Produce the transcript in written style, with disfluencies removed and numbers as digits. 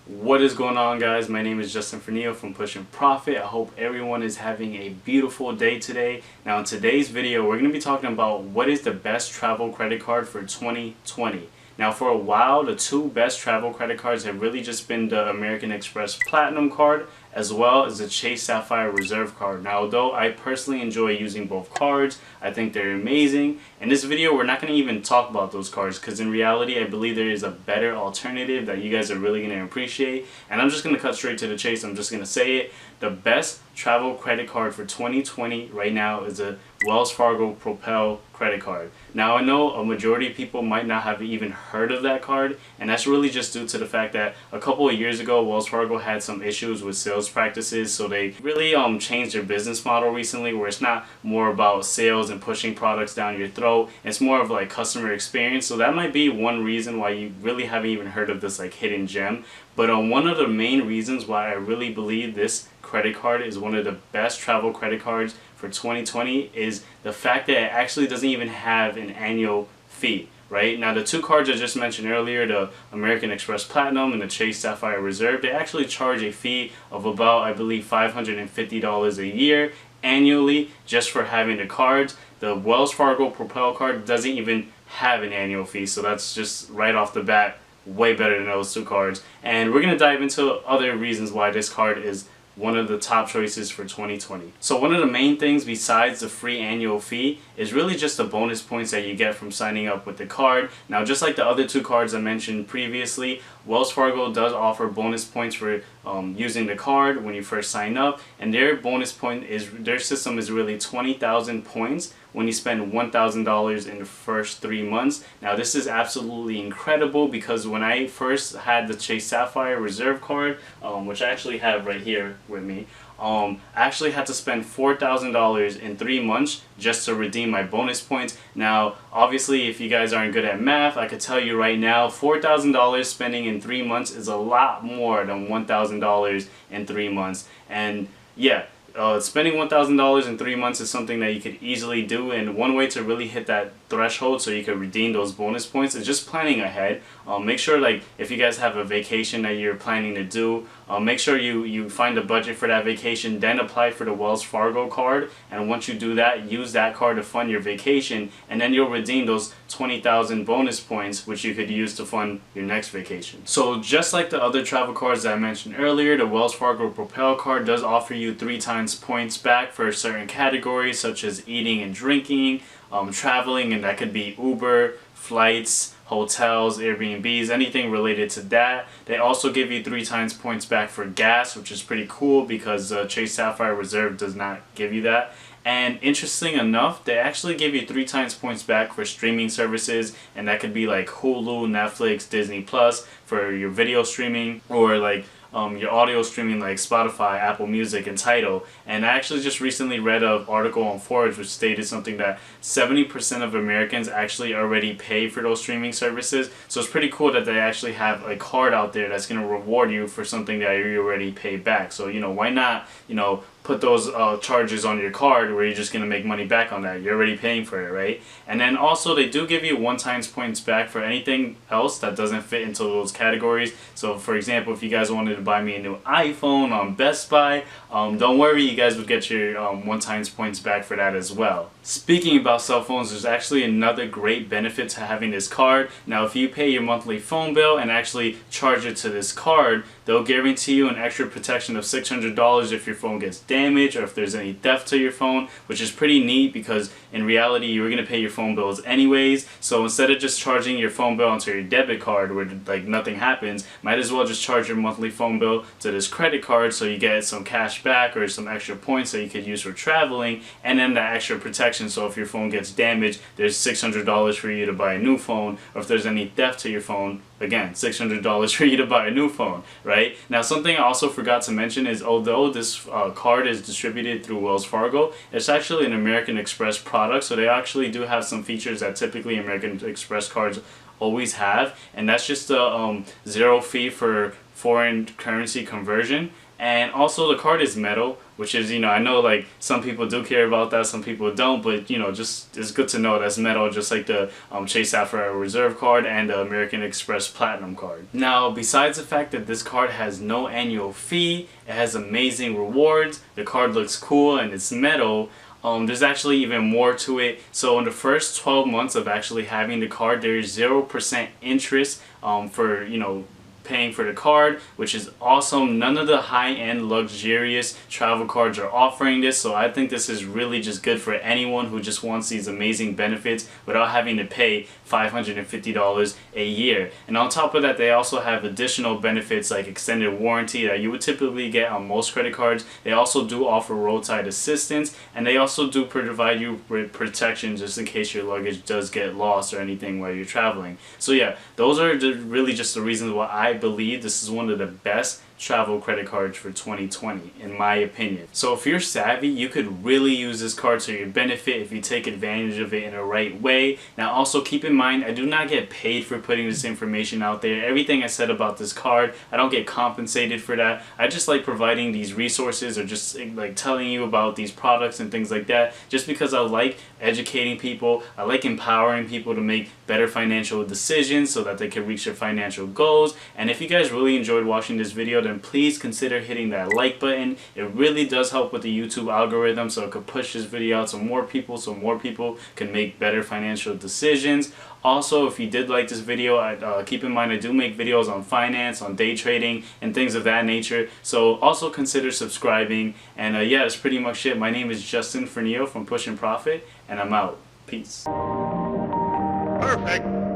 What is going on, guys? My name is Justin Furniel from Pushing Profit. I hope everyone is having a beautiful day today. Now in today's video, we're going to be talking about what is the best travel credit card for 2020. Now for a while, the two best travel credit cards have really just been the American Express Platinum card as well as the Chase Sapphire Reserve card. Now although I personally enjoy using both cards, I think they're amazing. In this video, we're not going to even talk about those cards because in reality, I believe there is a better alternative that you guys are really going to appreciate. And I'm just going to cut straight to the chase. I'm just going to say it. The best travel credit card for 2020 right now is a Wells Fargo Propel credit card. Now I know a majority of people might not have even heard of that card, and that's really just due to the fact that a couple of years ago Wells Fargo had some issues with sales practices, so they really changed their business model recently where it's not more about sales and pushing products down your throat. It's more of like customer experience. So that might be one reason why you really haven't even heard of this like hidden gem. But one of the main reasons why I really believe this credit card is one of the best travel credit cards for 2020 is the fact that it actually doesn't even have an annual fee. Right now, the two cards I just mentioned earlier, the American Express Platinum and the Chase Sapphire Reserve, they actually charge a fee of about, I believe, $550 a year annually just for having the cards. The Wells Fargo Propel card doesn't even have an annual fee, so that's just right off the bat way better than those two cards. And we're going to dive into other reasons why this card is one of the top choices for 2020. So one of the main things besides the free annual fee is really just the bonus points that you get from signing up with the card. Now just like the other two cards I mentioned previously, Wells Fargo does offer bonus points for using the card when you first sign up, and their system is really 20,000 points when you spend $1,000 in the first 3 months. Now this is absolutely incredible because when I first had the Chase Sapphire Reserve card, which I actually have right here with me, I actually had to spend $4,000 in 3 months just to redeem my bonus points. Now obviously if you guys aren't good at math, I could tell you right now $4,000 spending in 3 months is a lot more than $1,000 in 3 months. And yeah, spending $1,000 in 3 months is something that you could easily do, and one way to really hit that threshold so you can redeem those bonus points is just planning ahead. Make sure, like, if you guys have a vacation that you're planning to do, make sure you find a budget for that vacation, then apply for the Wells Fargo card, and once you do that, use that card to fund your vacation, and then you'll redeem those 20,000 bonus points which you could use to fund your next vacation. So just like the other travel cards that I mentioned earlier, the Wells Fargo Propel card does offer you 3 times points back for certain categories such as eating and drinking, traveling, and that could be Uber, flights, hotels, Airbnbs, anything related to that. They also give you 3 times points back for gas, which is pretty cool because Chase Sapphire Reserve does not give you that. And interesting enough, they actually give you 3 times points back for streaming services, and that could be like Hulu, Netflix, Disney Plus for your video streaming, or like your audio streaming like Spotify, Apple Music, and Tidal. And I actually just recently read an article on Forex which stated something that 70% of Americans actually already pay for those streaming services. So it's pretty cool that they actually have a card out there that's going to reward you for something that you already pay back. So, you know, why not, you know, put those charges on your card where you're just going to make money back on that. You're already paying for it, right? And then also they do give you 1 times points back for anything else that doesn't fit into those categories. So for example, if you guys wanted to buy me a new iPhone on Best Buy, don't worry, you guys would get your 1 times points back for that as well. Speaking about cell phones, there's actually another great benefit to having this card. Now if you pay your monthly phone bill and actually charge it to this card, they'll guarantee you an extra protection of $600 if your phone gets damaged or if there's any theft to your phone, which is pretty neat because in reality you're going to pay your phone bills anyways. So instead of just charging your phone bill onto your debit card where like nothing happens, might as well just charge your monthly phone bill to this credit card so you get some cash back or some extra points that you could use for traveling, and then that extra protection. So if your phone gets damaged, there's $600 for you to buy a new phone, or if there's any theft to your phone, again, $600 for you to buy a new phone, right? Now something I also forgot to mention is although this card is distributed through Wells Fargo, it's actually an American Express product, so they actually do have some features that typically American Express cards always have, and that's just a 0 fee for foreign currency conversion. And also the card is metal, which is, I know like some people do care about that, some people don't, but just it's good to know that's metal, just like the Chase Sapphire Reserve card and the American Express Platinum card. Now, besides the fact that this card has no annual fee, it has amazing rewards, the card looks cool, and it's metal. There's actually even more to it. So in the first 12 months of actually having the card, there's 0% interest for paying for the card, which is awesome. None of the high-end luxurious travel cards are offering this, so I think this is really just good for anyone who just wants these amazing benefits without having to pay $550 a year. And on top of that, they also have additional benefits like extended warranty that you would typically get on most credit cards. They also do offer roadside assistance, and they also do provide you with protection just in case your luggage does get lost or anything while you're traveling. So yeah, those are really just the reasons why I believe this is one of the best travel credit cards for 2020 in my opinion. So if you're savvy, you could really use this card to your benefit if you take advantage of it in the right way. Now also keep in mind, I do not get paid for putting this information out there. Everything I said about this card, I don't get compensated for that. I just like providing these resources or just like telling you about these products and things like that, just because I like educating people. I like empowering people to make better financial decisions so that they can reach their financial goals. And if you guys really enjoyed watching this video, then please consider hitting that like button. It really does help with the YouTube algorithm, so it could push this video out to more people, so more people can make better financial decisions. Also, if you did like this video, keep in mind I do make videos on finance, on day trading, and things of that nature. So also consider subscribing. And yeah, that's pretty much it. My name is Justin Furniel from Push and Profit, and I'm out. Peace. Perfect.